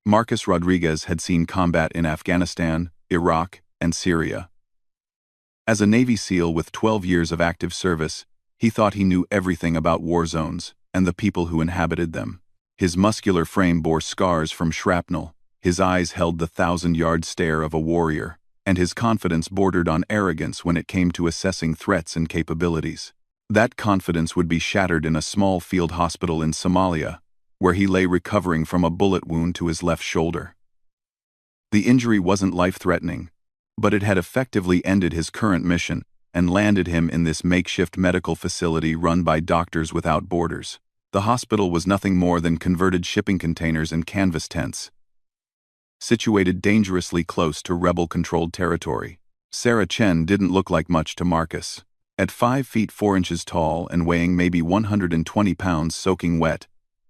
Marcus Rodriguez had seen combat in Afghanistan, Iraq, and Syria. As a Navy SEAL with 12 years of active service, he thought he knew everything about war zones and the people who inhabited them. His muscular frame bore scars from shrapnel, his eyes held the 1,000-yard stare of a warrior, and his confidence bordered on arrogance when it came to assessing threats and capabilities. That confidence would be shattered in a small field hospital in Somalia, where he lay recovering from a bullet wound to his left shoulder. The injury wasn't life-threatening, but it had effectively ended his current mission and landed him in this makeshift medical facility run by Doctors Without Borders. The hospital was nothing more than converted shipping containers and canvas tents, situated dangerously close to rebel-controlled territory. Sarah Chen didn't look like much to Marcus. At 5 feet 4 inches tall and weighing maybe 120 pounds soaking wet,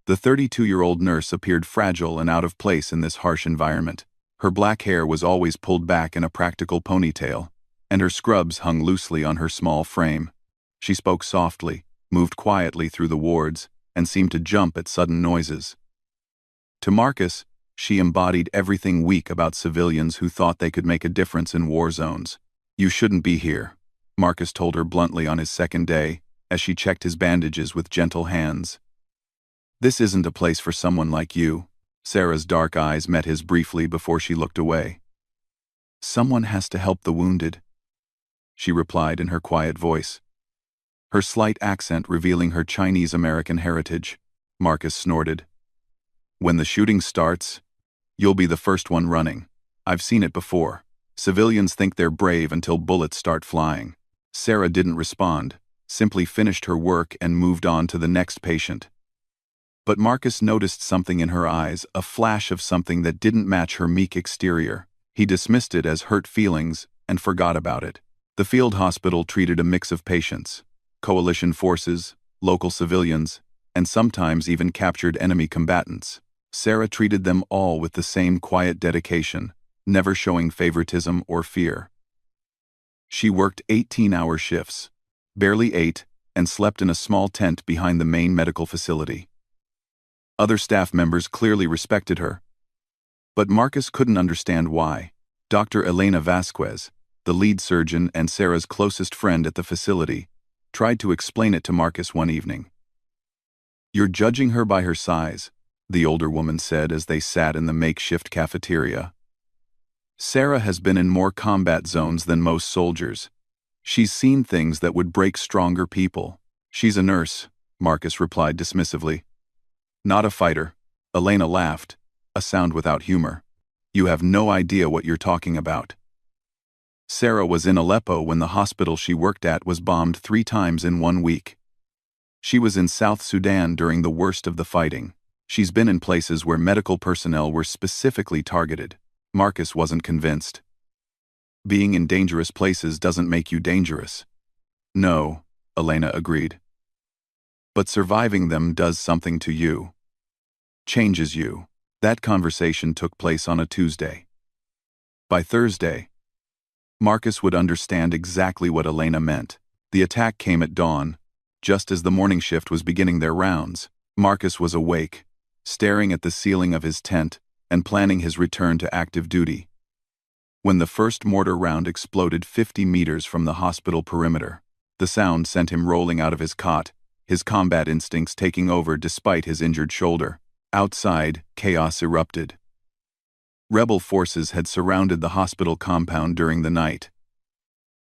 the 32-year-old nurse appeared fragile and out of place in this harsh environment. Her black hair was always pulled back in a practical ponytail, and her scrubs hung loosely on her small frame. She spoke softly, moved quietly through the wards, and seemed to jump at sudden noises. To Marcus, she embodied everything weak about civilians who thought they could make a difference in war zones. "You shouldn't be here," Marcus told her bluntly on his second day, as she checked his bandages with gentle hands. "This isn't a place for someone like you." Sarah's dark eyes met his briefly before she looked away. "Someone has to help the wounded," she replied in her quiet voice, her slight accent revealing her Chinese-American heritage. Marcus snorted. "When the shooting starts, you'll be the first one running. I've seen it before. Civilians think they're brave until bullets start flying." Sarah didn't respond, simply finished her work and moved on to the next patient. But Marcus noticed something in her eyes, a flash of something that didn't match her meek exterior. He dismissed it as hurt feelings and forgot about it. The field hospital treated a mix of patients: coalition forces, local civilians, and sometimes even captured enemy combatants. Sarah treated them all with the same quiet dedication, never showing favoritism or fear. She worked 18-hour shifts, barely ate, and slept in a small tent behind the main medical facility. Other staff members clearly respected her, but Marcus couldn't understand why. Dr. Elena Vasquez, the lead surgeon and Sarah's closest friend at the facility, tried to explain it to Marcus one evening. "You're judging her by her size," the older woman said as they sat in the makeshift cafeteria. "Sarah has been in more combat zones than most soldiers. She's seen things that would break stronger people." "She's a nurse," Marcus replied dismissively. "Not a fighter." Elena laughed, a sound without humor. "You have no idea what you're talking about. Sarah was in Aleppo when the hospital she worked at was bombed 3 times in 1 week. She was in South Sudan during the worst of the fighting. She's been in places where medical personnel were specifically targeted." Marcus wasn't convinced. "Being in dangerous places doesn't make you dangerous." "No," Elena agreed. "But surviving them does something to you. Changes you." That conversation took place on a Tuesday. By Thursday, Marcus would understand exactly what Elena meant. The attack came at dawn, just as the morning shift was beginning their rounds. Marcus was awake, staring at the ceiling of his tent and planning his return to active duty, when the first mortar round exploded 50 meters from the hospital perimeter. The sound sent him rolling out of his cot, his combat instincts taking over despite his injured shoulder. Outside, chaos erupted. Rebel forces had surrounded the hospital compound during the night,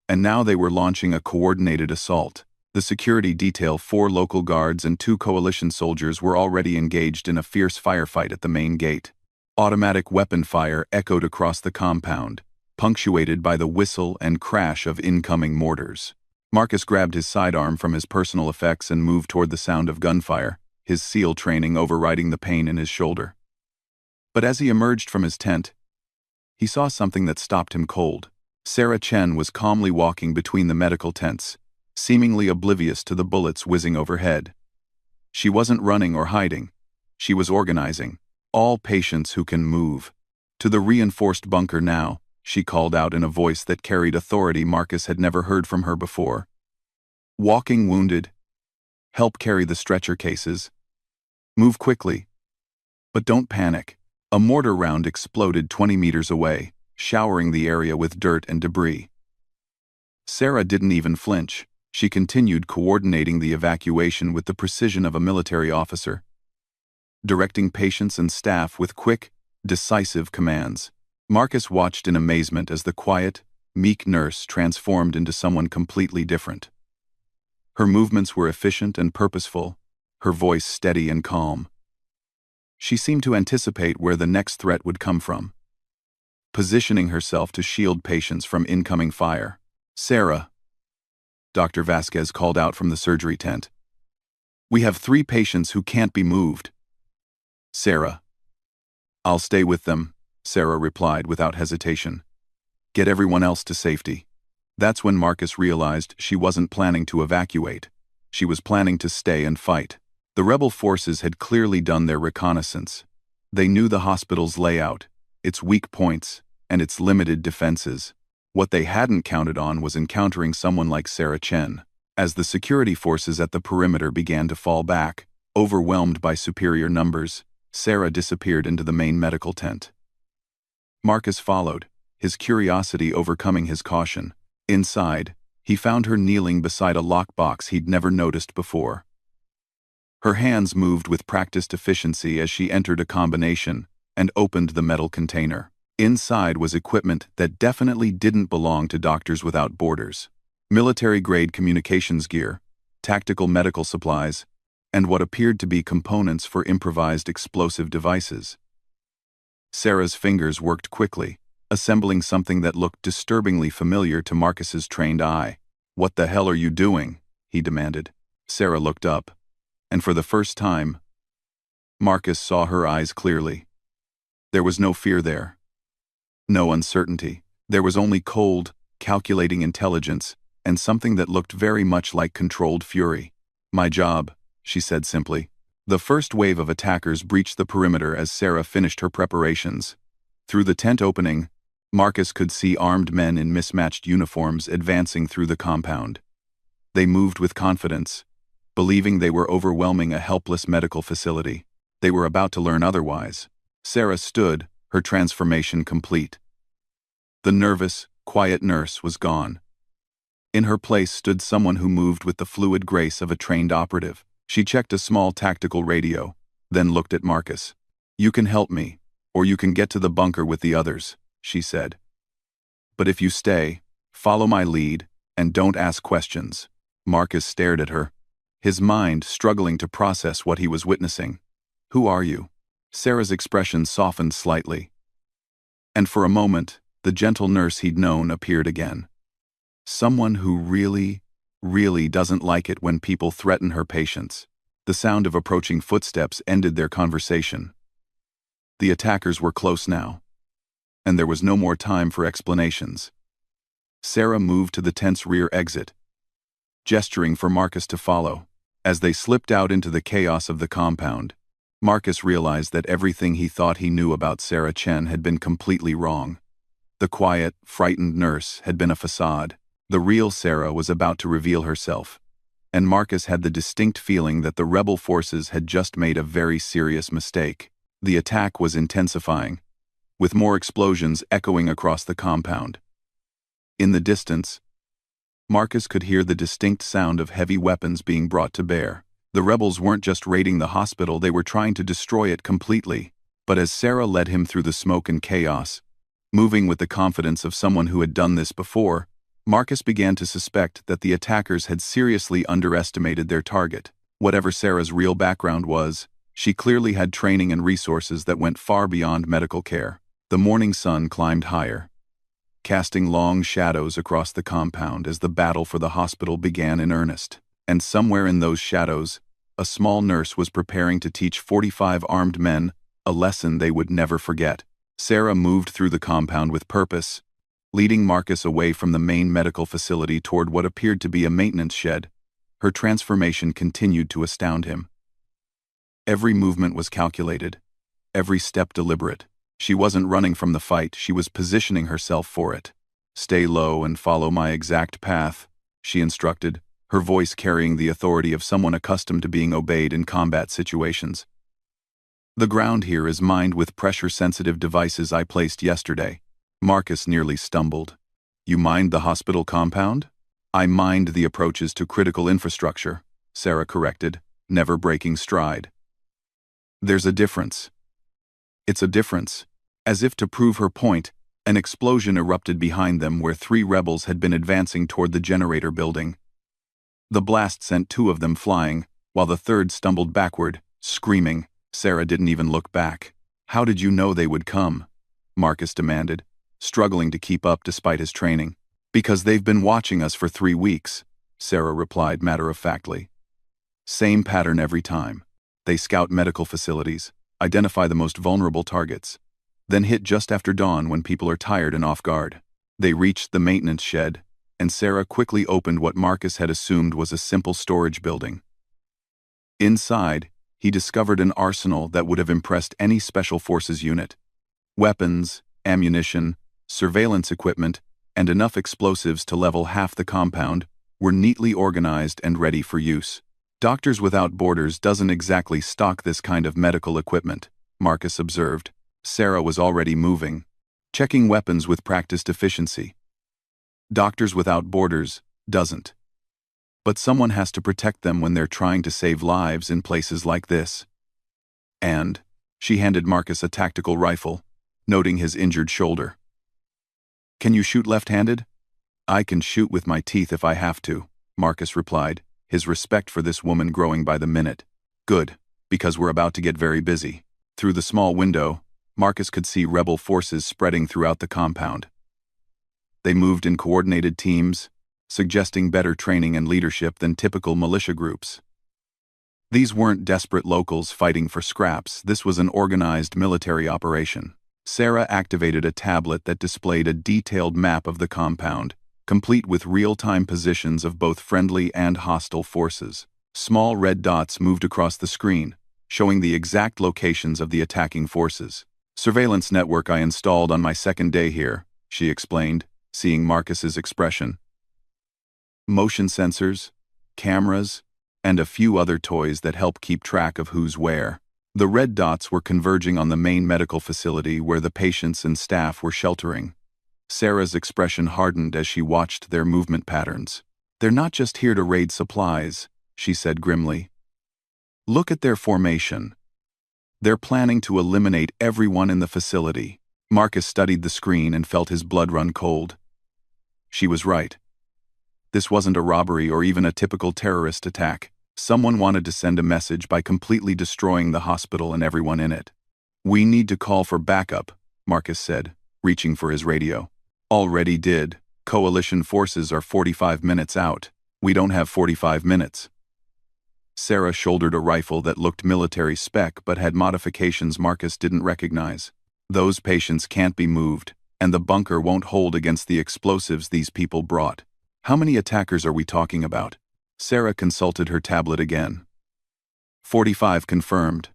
and now they were launching a coordinated assault. The security detail, 4 local guards and 2 coalition soldiers, were already engaged in a fierce firefight at the main gate. Automatic weapon fire echoed across the compound, punctuated by the whistle and crash of incoming mortars. Marcus grabbed his sidearm from his personal effects and moved toward the sound of gunfire, his SEAL training overriding the pain in his shoulder. But as he emerged from his tent, he saw something that stopped him cold. Sarah Chen was calmly walking between the medical tents, seemingly oblivious to the bullets whizzing overhead. She wasn't running or hiding. She was organizing. "All patients who can move. To the reinforced bunker now," she called out in a voice that carried authority Marcus had never heard from her before. "Walking wounded. Help carry the stretcher cases. Move quickly. But don't panic." A mortar round exploded 20 meters away, showering the area with dirt and debris. Sarah didn't even flinch. She continued coordinating the evacuation with the precision of a military officer, directing patients and staff with quick, decisive commands. Marcus watched in amazement as the quiet, meek nurse transformed into someone completely different. Her movements were efficient and purposeful, her voice steady and calm. She seemed to anticipate where the next threat would come from, positioning herself to shield patients from incoming fire. "Sarah," Dr. Vasquez called out from the surgery tent. "We have 3 patients who can't be moved." "Sarah." "I'll stay with them," Sarah replied without hesitation. "Get everyone else to safety." That's when Marcus realized she wasn't planning to evacuate. She was planning to stay and fight. The rebel forces had clearly done their reconnaissance. They knew the hospital's layout, its weak points, and its limited defenses. What they hadn't counted on was encountering someone like Sarah Chen. As the security forces at the perimeter began to fall back, overwhelmed by superior numbers, Sarah disappeared into the main medical tent. Marcus followed, his curiosity overcoming his caution. Inside, he found her kneeling beside a lockbox he'd never noticed before. Her hands moved with practiced efficiency as she entered a combination and opened the metal container. Inside was equipment that definitely didn't belong to Doctors Without Borders. Military-grade communications gear, tactical medical supplies, and what appeared to be components for improvised explosive devices. Sarah's fingers worked quickly, assembling something that looked disturbingly familiar to Marcus's trained eye. "What the hell are you doing?" he demanded. Sarah looked up, and for the first time, Marcus saw her eyes clearly. There was no fear there. No uncertainty. There was only cold, calculating intelligence, and something that looked very much like controlled fury. "My job," she said simply. The first wave of attackers breached the perimeter as Sarah finished her preparations. Through the tent opening, Marcus could see armed men in mismatched uniforms advancing through the compound. They moved with confidence, believing they were overwhelming a helpless medical facility. They were about to learn otherwise. Sarah stood, her transformation complete. The nervous, quiet nurse was gone. In her place stood someone who moved with the fluid grace of a trained operative. She checked a small tactical radio, then looked at Marcus. "You can help me, or you can get to the bunker with the others," she said. "But if you stay, follow my lead, and don't ask questions." Marcus stared at her, his mind struggling to process what he was witnessing. "Who are you?" Sarah's expression softened slightly, and for a moment, the gentle nurse he'd known appeared again. "Someone who really doesn't like it when people threaten her patients." The sound of approaching footsteps ended their conversation. The attackers were close now, and there was no more time for explanations. Sarah moved to the tent's rear exit, gesturing for Marcus to follow. As they slipped out into the chaos of the compound, Marcus realized that everything he thought he knew about Sarah Chen had been completely wrong. The quiet, frightened nurse had been a facade. The real Sarah was about to reveal herself, and Marcus had the distinct feeling that the rebel forces had just made a very serious mistake. The attack was intensifying, with more explosions echoing across the compound. In the distance, Marcus could hear the distinct sound of heavy weapons being brought to bear. The rebels weren't just raiding the hospital, they were trying to destroy it completely. But as Sarah led him through the smoke and chaos, moving with the confidence of someone who had done this before, Marcus began to suspect that the attackers had seriously underestimated their target. Whatever Sarah's real background was, she clearly had training and resources that went far beyond medical care. The morning sun climbed higher, casting long shadows across the compound as the battle for the hospital began in earnest. And somewhere in those shadows, a small nurse was preparing to teach 45 armed men a lesson they would never forget. Sarah moved through the compound with purpose, leading Marcus away from the main medical facility toward what appeared to be a maintenance shed. Her transformation continued to astound him. Every movement was calculated, every step deliberate. She wasn't running from the fight, she was positioning herself for it. "Stay low and follow my exact path," she instructed, her voice carrying the authority of someone accustomed to being obeyed in combat situations. The ground here is mined with pressure-sensitive devices I placed yesterday. Marcus nearly stumbled. You mined the hospital compound? I mined the approaches to critical infrastructure, Sarah corrected, never breaking stride. There's a difference. It's a difference. As if to prove her point, an explosion erupted behind them where 3 rebels had been advancing toward the generator building. The blast sent 2 of them flying, while the third stumbled backward, screaming. Sarah didn't even look back. How did you know they would come? Marcus demanded, struggling to keep up despite his training. Because they've been watching us for 3 weeks, Sarah replied matter-of-factly. Same pattern every time. They scout medical facilities, identify the most vulnerable targets, then hit just after dawn when people are tired and off guard. They reached the maintenance shed, and Sarah quickly opened what Marcus had assumed was a simple storage building. Inside, he discovered an arsenal that would have impressed any special forces unit. Weapons, ammunition, surveillance equipment, and enough explosives to level half the compound were neatly organized and ready for use. Doctors Without Borders doesn't exactly stock this kind of medical equipment, Marcus observed. Sarah was already moving, checking weapons with practiced efficiency. Doctors Without Borders doesn't. But someone has to protect them when they're trying to save lives in places like this. And she handed Marcus a tactical rifle, noting his injured shoulder. Can you shoot left-handed? I can shoot with my teeth if I have to, Marcus replied, his respect for this woman growing by the minute. Good, because we're about to get very busy. Through the small window, Marcus could see rebel forces spreading throughout the compound. They moved in coordinated teams, suggesting better training and leadership than typical militia groups. These weren't desperate locals fighting for scraps, this was an organized military operation. Sarah activated a tablet that displayed a detailed map of the compound, complete with real-time positions of both friendly and hostile forces. Small red dots moved across the screen, showing the exact locations of the attacking forces. Surveillance network I installed on my second day here, she explained, seeing Marcus's expression. Motion sensors, cameras, and a few other toys that help keep track of who's where. The red dots were converging on the main medical facility where the patients and staff were sheltering. Sarah's expression hardened as she watched their movement patterns. They're not just here to raid supplies, she said grimly. Look at their formation. They're planning to eliminate everyone in the facility. Marcus studied the screen and felt his blood run cold. She was right. This wasn't a robbery or even a typical terrorist attack. Someone wanted to send a message by completely destroying the hospital and everyone in it. We need to call for backup, Marcus said, reaching for his radio. Already did. Coalition forces are 45 minutes out. We don't have 45 minutes. Sarah shouldered a rifle that looked military spec but had modifications Marcus didn't recognize. Those patients can't be moved, and the bunker won't hold against the explosives these people brought. How many attackers are we talking about? Sarah consulted her tablet again. 45 confirmed.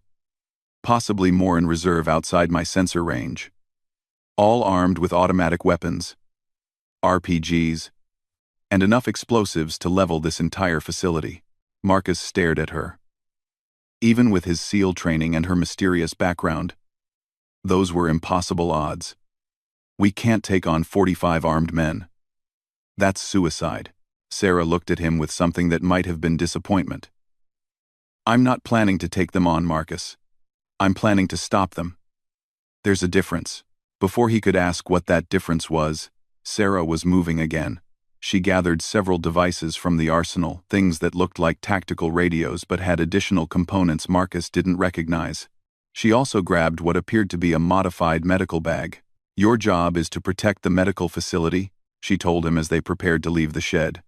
Possibly more in reserve outside my sensor range. All armed with automatic weapons, RPGs, and enough explosives to level this entire facility. Marcus stared at her. Even with his SEAL training and her mysterious background, those were impossible odds. We can't take on 45 armed men. That's suicide. Sarah looked at him with something that might have been disappointment. I'm not planning to take them on, Marcus. I'm planning to stop them. There's a difference. Before he could ask what that difference was, Sarah was moving again. She gathered several devices from the arsenal, things that looked like tactical radios but had additional components Marcus didn't recognize. She also grabbed what appeared to be a modified medical bag. Your job is to protect the medical facility, she told him as they prepared to leave the shed.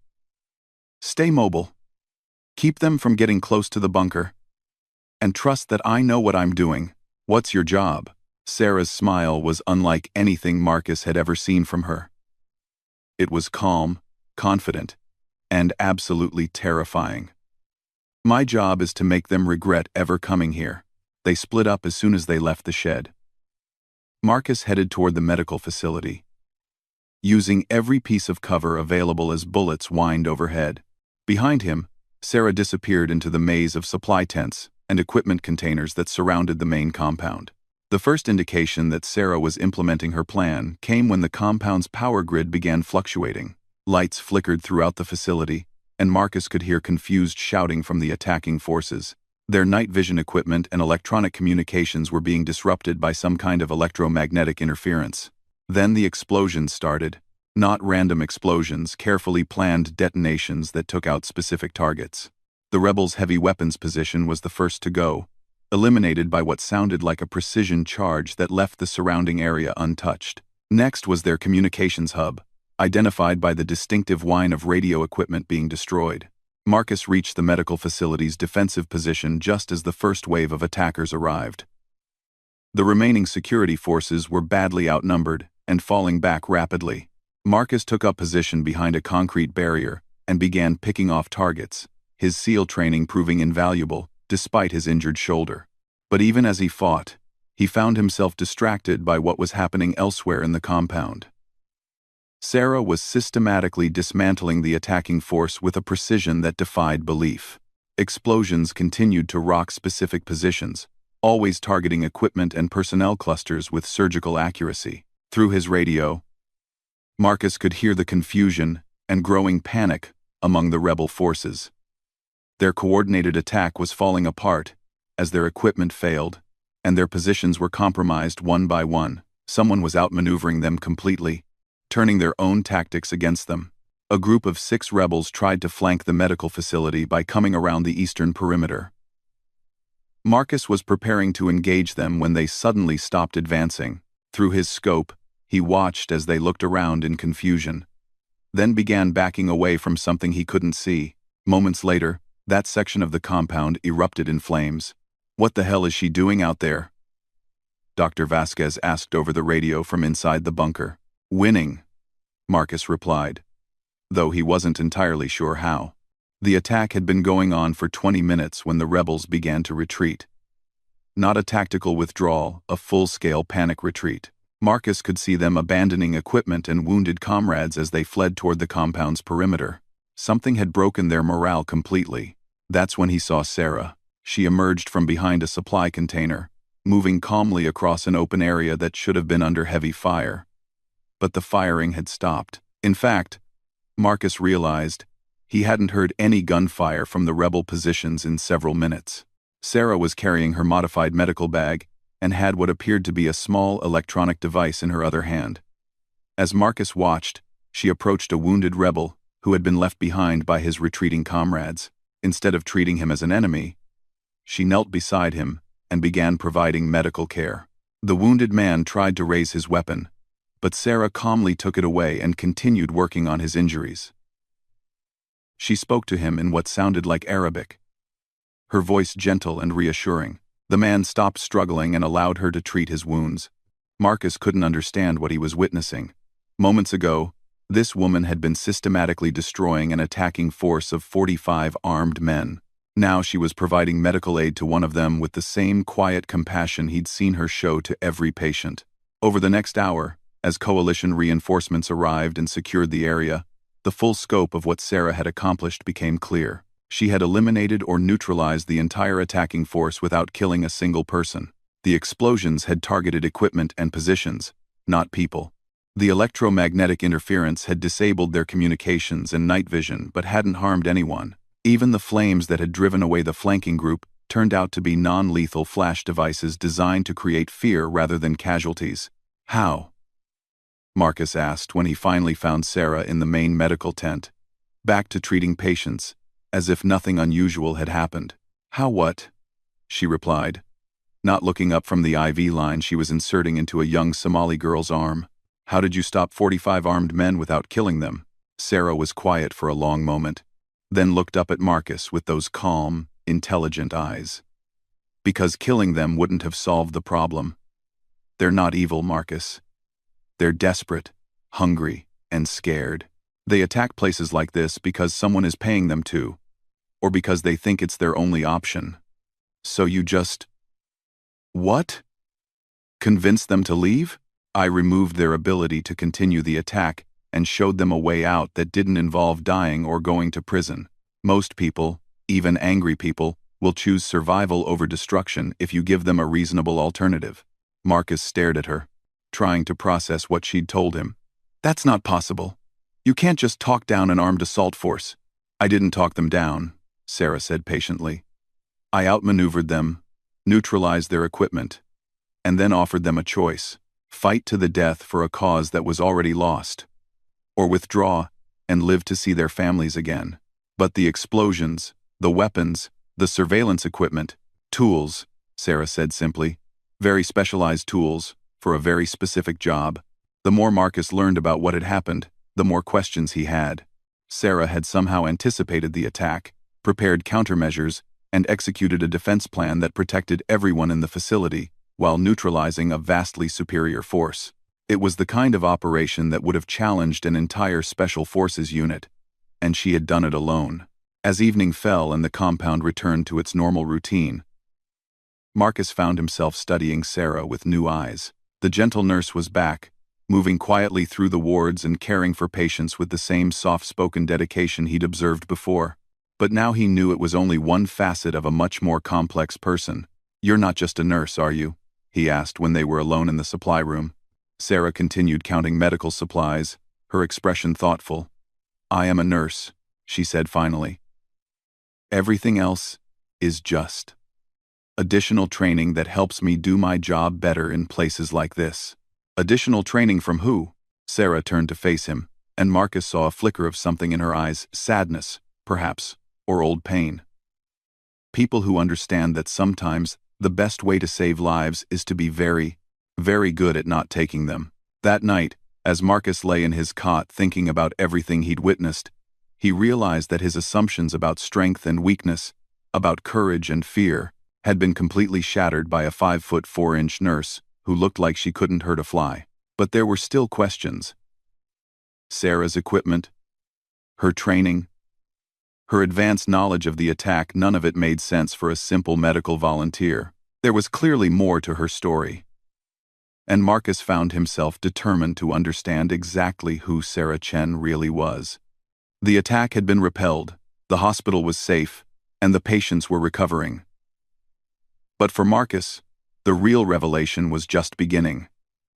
Stay mobile. Keep them from getting close to the bunker. And trust that I know what I'm doing. What's your job? Sarah's smile was unlike anything Marcus had ever seen from her. It was calm, confident, and absolutely terrifying. My job is to make them regret ever coming here. They split up as soon as they left the shed. Marcus headed toward the medical facility, using every piece of cover available as bullets whined overhead. Behind him, Sarah disappeared into the maze of supply tents, and equipment containers that surrounded the main compound. The first indication that Sarah was implementing her plan came when the compound's power grid began fluctuating. Lights flickered throughout the facility, and Marcus could hear confused shouting from the attacking forces. Their night vision equipment and electronic communications were being disrupted by some kind of electromagnetic interference. Then the explosions started. Not random explosions, carefully planned detonations that took out specific targets. The rebels' heavy weapons position was the first to go, eliminated by what sounded like a precision charge that left the surrounding area untouched. Next was their communications hub, identified by the distinctive whine of radio equipment being destroyed. Marcus reached the medical facility's defensive position just as the first wave of attackers arrived. The remaining security forces were badly outnumbered and falling back rapidly. Marcus took up position behind a concrete barrier and began picking off targets, his SEAL training proving invaluable despite his injured shoulder. But even as he fought, he found himself distracted by what was happening elsewhere in the compound. Sarah was systematically dismantling the attacking force with a precision that defied belief. Explosions continued to rock specific positions, always targeting equipment and personnel clusters with surgical accuracy. Through his radio, Marcus could hear the confusion and growing panic among the rebel forces. Their coordinated attack was falling apart as their equipment failed, and their positions were compromised one by one. Someone was outmaneuvering them completely, turning their own tactics against them. A group of 6 rebels tried to flank the medical facility by coming around the eastern perimeter. Marcus was preparing to engage them when they suddenly stopped advancing. Through his scope, he watched as they looked around in confusion, then began backing away from something he couldn't see. Moments later, that section of the compound erupted in flames. "What the hell is she doing out there?" Dr. Vasquez asked over the radio from inside the bunker. "Winning," Marcus replied, though he wasn't entirely sure how. The attack had been going on for 20 minutes when the rebels began to retreat. Not a tactical withdrawal, a full-scale panic retreat. Marcus could see them abandoning equipment and wounded comrades as they fled toward the compound's perimeter. Something had broken their morale completely. That's when he saw Sarah. She emerged from behind a supply container, moving calmly across an open area that should have been under heavy fire. But the firing had stopped. In fact, Marcus realized he hadn't heard any gunfire from the rebel positions in several minutes. Sarah was carrying her modified medical bag and had what appeared to be a small electronic device in her other hand. As Marcus watched, she approached a wounded rebel who had been left behind by his retreating comrades. Instead of treating him as an enemy, she knelt beside him and began providing medical care. The wounded man tried to raise his weapon, but Sarah calmly took it away and continued working on his injuries. She spoke to him in what sounded like Arabic, her voice gentle and reassuring. The man stopped struggling and allowed her to treat his wounds. Marcus couldn't understand what he was witnessing. Moments ago, this woman had been systematically destroying an attacking force of 45 armed men. Now she was providing medical aid to one of them with the same quiet compassion he'd seen her show to every patient. Over the next hour, as coalition reinforcements arrived and secured the area, the full scope of what Sarah had accomplished became clear. She had eliminated or neutralized the entire attacking force without killing a single person. The explosions had targeted equipment and positions, not people. The electromagnetic interference had disabled their communications and night vision but hadn't harmed anyone. Even the flames that had driven away the flanking group turned out to be non-lethal flash devices designed to create fear rather than casualties. "How?" Marcus asked when he finally found Sarah in the main medical tent, back to treating patients, as if nothing unusual had happened. "How what?" she replied, not looking up from the IV line she was inserting into a young Somali girl's arm. "How did you stop 45 armed men without killing them?" Sarah was quiet for a long moment, then looked up at Marcus with those calm, intelligent eyes. "Because killing them wouldn't have solved the problem. They're not evil, Marcus. They're desperate, hungry, and scared. They attack places like this because someone is paying them to, or because they think it's their only option. So you just... What? Convinced them to leave? I removed their ability to continue the attack and showed them a way out that didn't involve dying or going to prison. Most people, even angry people, will choose survival over destruction if you give them a reasonable alternative. Marcus stared at her, trying to process what she'd told him. That's not possible. You can't just talk down an armed assault force. I didn't talk them down, Sarah said patiently. I outmaneuvered them, neutralized their equipment, and then offered them a choice: fight to the death for a cause that was already lost, or withdraw and live to see their families again. But the explosions, the weapons, the surveillance equipment, tools, Sarah said simply, very specialized tools for a very specific job. The more Marcus learned about what had happened, the more questions he had. Sarah had somehow anticipated the attack, prepared countermeasures, and executed a defense plan that protected everyone in the facility while neutralizing a vastly superior force. It was the kind of operation that would have challenged an entire special forces unit, and she had done it alone. As evening fell and the compound returned to its normal routine, Marcus found himself studying Sarah with new eyes. The gentle nurse was back, moving quietly through the wards and caring for patients with the same soft-spoken dedication he'd observed before. But now he knew it was only one facet of a much more complex person. You're not just a nurse, are you? He asked when they were alone in the supply room. Sarah continued counting medical supplies, her expression thoughtful. I am a nurse, she said finally. Everything else is just additional training that helps me do my job better in places like this. Additional training from who? Sarah turned to face him, and Marcus saw a flicker of something in her eyes, sadness, perhaps, or old pain. People who understand that sometimes the best way to save lives is to be very, very good at not taking them. That night, as Marcus lay in his cot thinking about everything he'd witnessed, he realized that his assumptions about strength and weakness, about courage and fear, had been completely shattered by a 5'4" nurse who looked like she couldn't hurt a fly. But there were still questions. Sarah's equipment, her training, her advanced knowledge of the attack, none of it made sense for a simple medical volunteer. There was clearly more to her story. And Marcus found himself determined to understand exactly who Sarah Chen really was. The attack had been repelled, the hospital was safe, and the patients were recovering. But for Marcus, the real revelation was just beginning.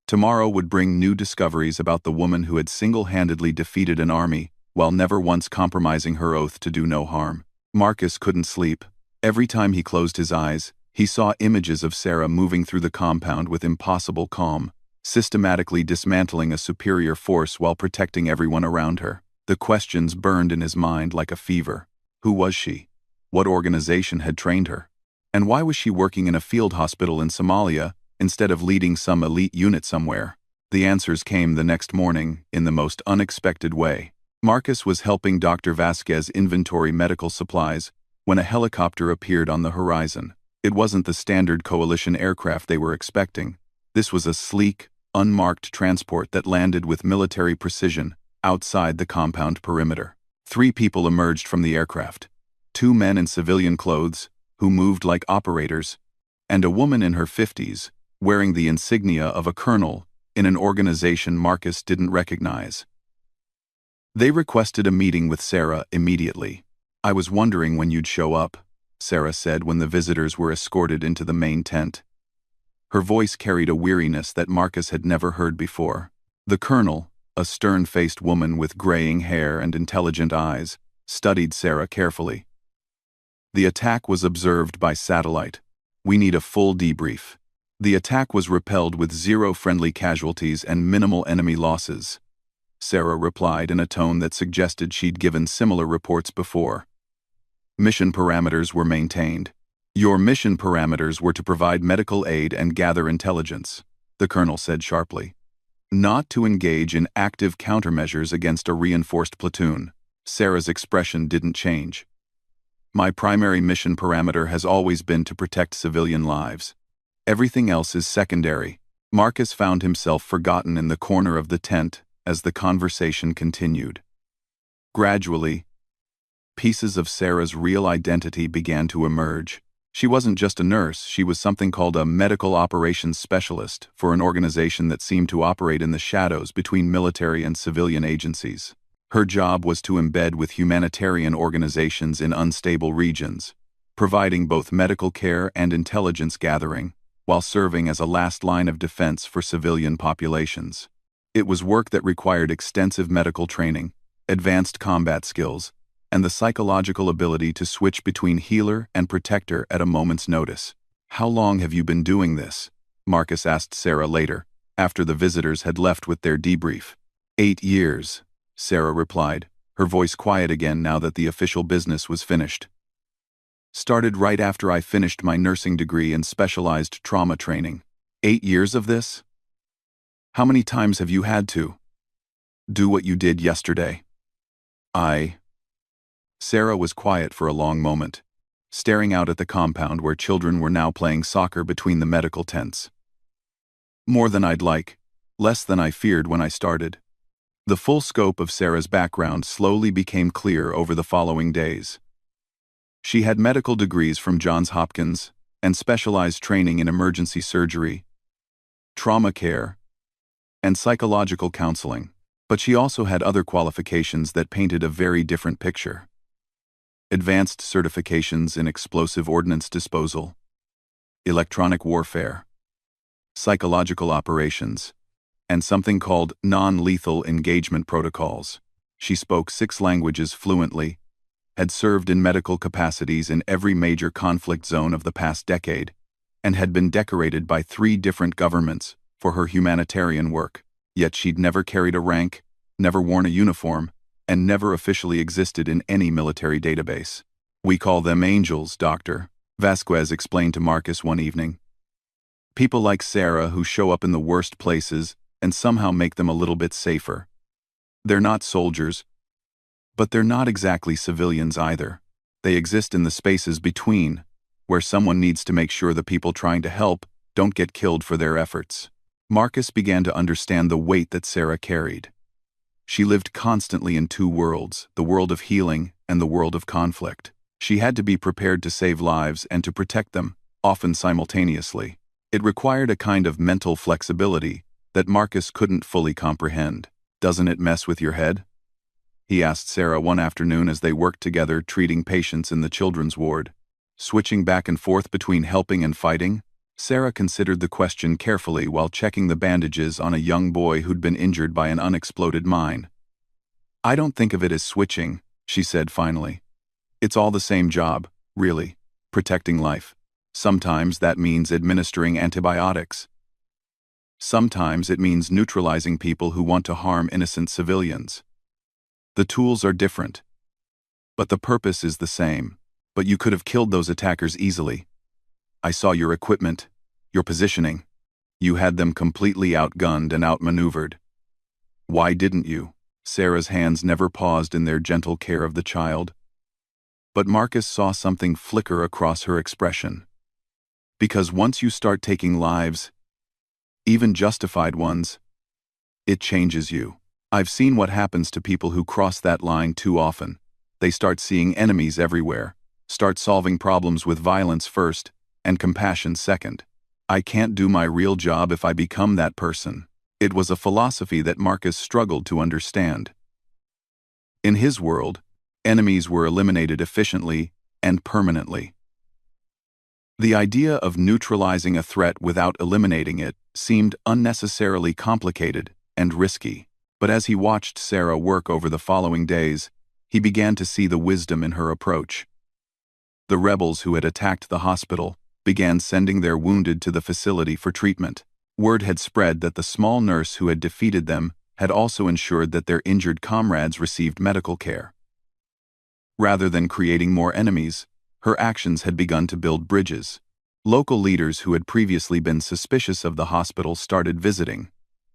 Tomorrow would bring new discoveries about the woman who had single-handedly defeated an army while never once compromising her oath to do no harm. Marcus couldn't sleep. Every time he closed his eyes, he saw images of Sarah moving through the compound with impossible calm, systematically dismantling a superior force while protecting everyone around her. The questions burned in his mind like a fever. Who was she? What organization had trained her? And why was she working in a field hospital in Somalia instead of leading some elite unit somewhere? The answers came the next morning in the most unexpected way. Marcus was helping Dr. Vasquez inventory medical supplies when a helicopter appeared on the horizon. It wasn't the standard coalition aircraft they were expecting. This was a sleek, unmarked transport that landed with military precision outside the compound perimeter. 3 people emerged from the aircraft. 2 men in civilian clothes, who moved like operators, and a woman in her 50s, wearing the insignia of a colonel in an organization Marcus didn't recognize. They requested a meeting with Sarah immediately. I was wondering when you'd show up, Sarah said when the visitors were escorted into the main tent. Her voice carried a weariness that Marcus had never heard before. The colonel, a stern-faced woman with graying hair and intelligent eyes, studied Sarah carefully. The attack was observed by satellite. We need a full debrief. The attack was repelled with 0 friendly casualties and minimal enemy losses, Sarah replied in a tone that suggested she'd given similar reports before. Mission parameters were maintained. Your mission parameters were to provide medical aid and gather intelligence, the colonel said sharply. Not to engage in active countermeasures against a reinforced platoon. Sarah's expression didn't change. My primary mission parameter has always been to protect civilian lives. Everything else is secondary. Marcus found himself forgotten in the corner of the tent as the conversation continued. Gradually, pieces of Sarah's real identity began to emerge. She wasn't just a nurse, she was something called a medical operations specialist for an organization that seemed to operate in the shadows between military and civilian agencies. Her job was to embed with humanitarian organizations in unstable regions, providing both medical care and intelligence gathering, while serving as a last line of defense for civilian populations. It was work that required extensive medical training, advanced combat skills, and the psychological ability to switch between healer and protector at a moment's notice. "How long have you been doing this?" Marcus asked Sarah later, after the visitors had left with their debrief. 8 years, Sarah replied, her voice quiet again now that the official business was finished. "Started right after I finished my nursing degree in specialized trauma training. 8 years of this? How many times have you had to do what you did yesterday?" Sarah was quiet for a long moment, staring out at the compound where children were now playing soccer between the medical tents. "More than I'd like, less than I feared when I started." The full scope of Sarah's background slowly became clear over the following days. She had medical degrees from Johns Hopkins and specialized training in emergency surgery, trauma care, and psychological counseling, but she also had other qualifications that painted a very different picture. Advanced certifications in explosive ordnance disposal, electronic warfare, psychological operations, and something called non-lethal engagement protocols. She spoke 6 languages fluently, had served in medical capacities in every major conflict zone of the past decade, and had been decorated by 3 different governments for her humanitarian work. Yet she'd never carried a rank, never worn a uniform, and never officially existed in any military database. "We call them angels, Doctor," Vasquez explained to Marcus one evening. "People like Sarah who show up in the worst places and somehow make them a little bit safer. They're not soldiers, but they're not exactly civilians either. They exist in the spaces between, where someone needs to make sure the people trying to help don't get killed for their efforts." Marcus began to understand the weight that Sarah carried. She lived constantly in 2 worlds, the world of healing and the world of conflict. She had to be prepared to save lives and to protect them, often simultaneously. It required a kind of mental flexibility that Marcus couldn't fully comprehend. "Doesn't it mess with your head?" he asked Sarah one afternoon as they worked together treating patients in the children's ward. Switching back and forth between helping and fighting, Sarah considered the question carefully while checking the bandages on a young boy who'd been injured by an unexploded mine. "I don't think of it as switching," she said finally. "It's all the same job, really, protecting life. Sometimes that means administering antibiotics. Sometimes it means neutralizing people who want to harm innocent civilians. The tools are different, but the purpose is the same. But you could have killed those attackers easily. I saw your equipment, your positioning. You had them completely outgunned and outmaneuvered. Why didn't you?" Sarah's hands never paused in their gentle care of the child. But Marcus saw something flicker across her expression. "Because once you start taking lives, even justified ones, it changes you. I've seen what happens to people who cross that line too often. They start seeing enemies everywhere, start solving problems with violence first, and compassion second. I can't do my real job if I become that person." It was a philosophy that Marcus struggled to understand. In his world, enemies were eliminated efficiently and permanently. The idea of neutralizing a threat without eliminating it seemed unnecessarily complicated and risky. But as he watched Sarah work over the following days, he began to see the wisdom in her approach. The rebels who had attacked the hospital began sending their wounded to the facility for treatment. Word had spread that the small nurse who had defeated them had also ensured that their injured comrades received medical care. Rather than creating more enemies, her actions had begun to build bridges. Local leaders who had previously been suspicious of the hospital started visiting,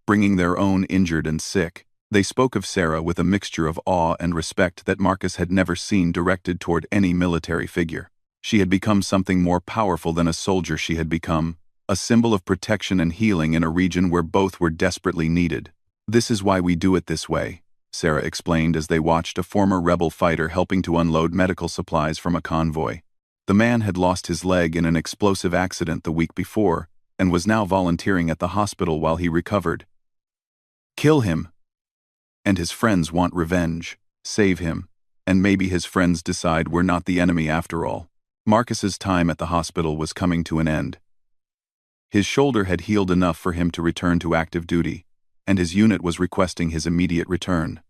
bringing their own injured and sick. They spoke of Sarah with a mixture of awe and respect that Marcus had never seen directed toward any military figure. She had become something more powerful than a soldier. She had become a symbol of protection and healing in a region where both were desperately needed. "This is why we do it this way," Sarah explained as they watched a former rebel fighter helping to unload medical supplies from a convoy. The man had lost his leg in an explosive accident the week before and was now volunteering at the hospital while he recovered. "Kill him, and his friends want revenge. Save him, and maybe his friends decide we're not the enemy after all." Marcus's time at the hospital was coming to an end. His shoulder had healed enough for him to return to active duty, and his unit was requesting his immediate return.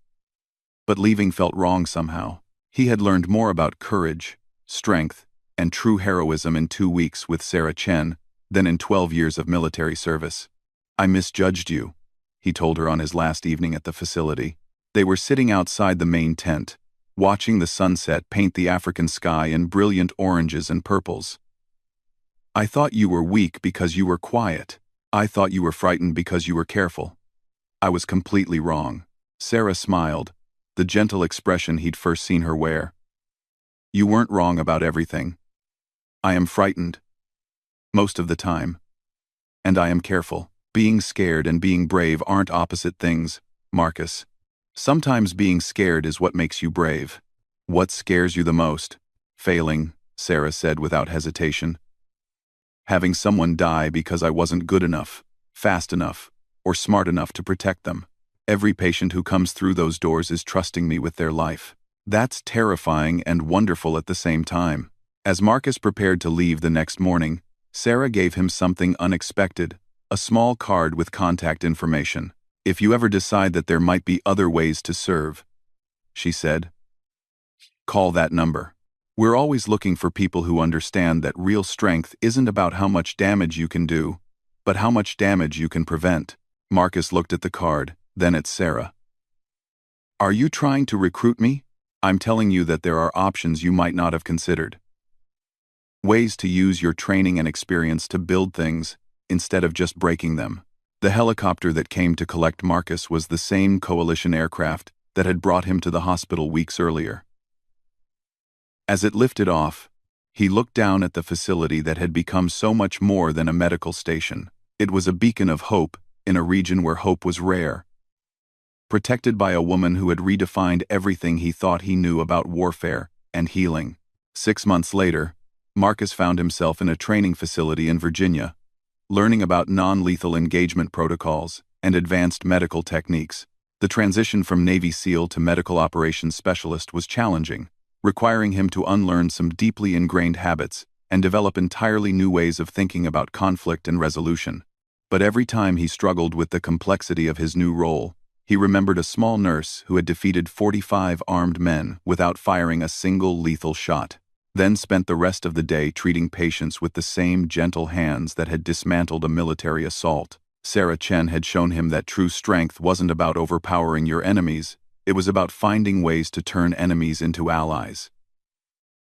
But leaving felt wrong somehow. He had learned more about courage, strength, and true heroism in 2 weeks with Sarah Chen than in 12 years of military service. "I misjudged you," he told her on his last evening at the facility. They were sitting outside the main tent, watching the sunset paint the African sky in brilliant oranges and purples. "I thought you were weak because you were quiet. I thought you were frightened because you were careful. I was completely wrong." Sarah smiled, the gentle expression he'd first seen her wear. "You weren't wrong about everything. I am frightened. Most of the time. And I am careful. Being scared and being brave aren't opposite things, Marcus. Sometimes being scared is what makes you brave." "What scares you the most?" "Failing," Sarah said without hesitation. "Having someone die because I wasn't good enough, fast enough, or smart enough to protect them. Every patient who comes through those doors is trusting me with their life. That's terrifying and wonderful at the same time." As Marcus prepared to leave the next morning, Sarah gave him something unexpected, a small card with contact information. "If you ever decide that there might be other ways to serve," she said, "call that number. We're always looking for people who understand that real strength isn't about how much damage you can do, but how much damage you can prevent." Marcus looked at the card, then at Sarah. "Are you trying to recruit me? I'm telling you that there are options you might not have considered. Ways to use your training and experience to build things, instead of just breaking them." The helicopter that came to collect Marcus was the same coalition aircraft that had brought him to the hospital weeks earlier. As it lifted off, he looked down at the facility that had become so much more than a medical station. It was a beacon of hope in a region where hope was rare. Protected by a woman who had redefined everything he thought he knew about warfare and healing. 6 months later, Marcus found himself in a training facility in Virginia, learning about non-lethal engagement protocols and advanced medical techniques. The transition from Navy SEAL to medical operations specialist was challenging, requiring him to unlearn some deeply ingrained habits and develop entirely new ways of thinking about conflict and resolution. But every time he struggled with the complexity of his new role, he remembered a small nurse who had defeated 45 armed men without firing a single lethal shot, then spent the rest of the day treating patients with the same gentle hands that had dismantled a military assault. Sarah Chen had shown him that true strength wasn't about overpowering your enemies, it was about finding ways to turn enemies into allies.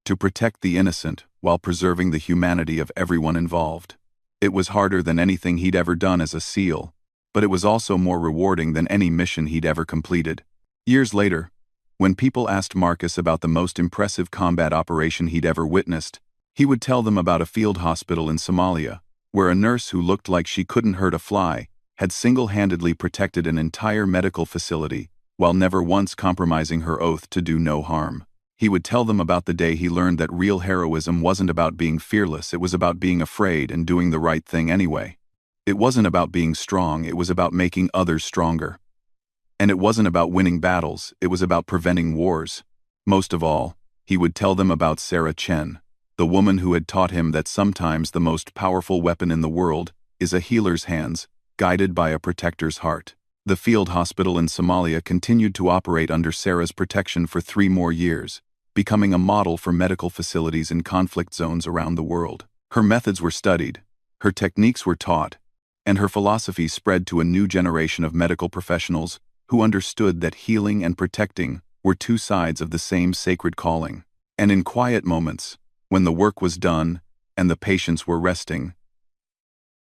To protect the innocent while preserving the humanity of everyone involved. It was harder than anything he'd ever done as a SEAL, but it was also more rewarding than any mission he'd ever completed. Years later, when people asked Marcus about the most impressive combat operation he'd ever witnessed, he would tell them about a field hospital in Somalia, where a nurse who looked like she couldn't hurt a fly had single-handedly protected an entire medical facility while never once compromising her oath to do no harm. He would tell them about the day he learned that real heroism wasn't about being fearless, it was about being afraid and doing the right thing anyway. It wasn't about being strong, it was about making others stronger. And it wasn't about winning battles, it was about preventing wars. Most of all, he would tell them about Sarah Chen, the woman who had taught him that sometimes the most powerful weapon in the world is a healer's hands, guided by a protector's heart. The field hospital in Somalia continued to operate under Sarah's protection for 3 more years, becoming a model for medical facilities in conflict zones around the world. Her methods were studied, her techniques were taught, and her philosophy spread to a new generation of medical professionals who understood that healing and protecting were 2 sides of the same sacred calling. And in quiet moments, when the work was done and the patients were resting,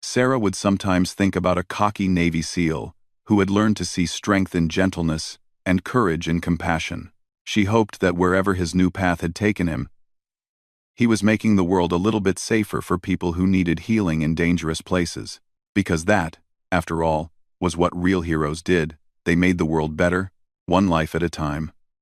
Sarah would sometimes think about a cocky Navy SEAL who had learned to see strength in gentleness and courage in compassion. She hoped that wherever his new path had taken him, he was making the world a little bit safer for people who needed healing in dangerous places. Because that, after all, was what real heroes did. They made the world better, one life at a time.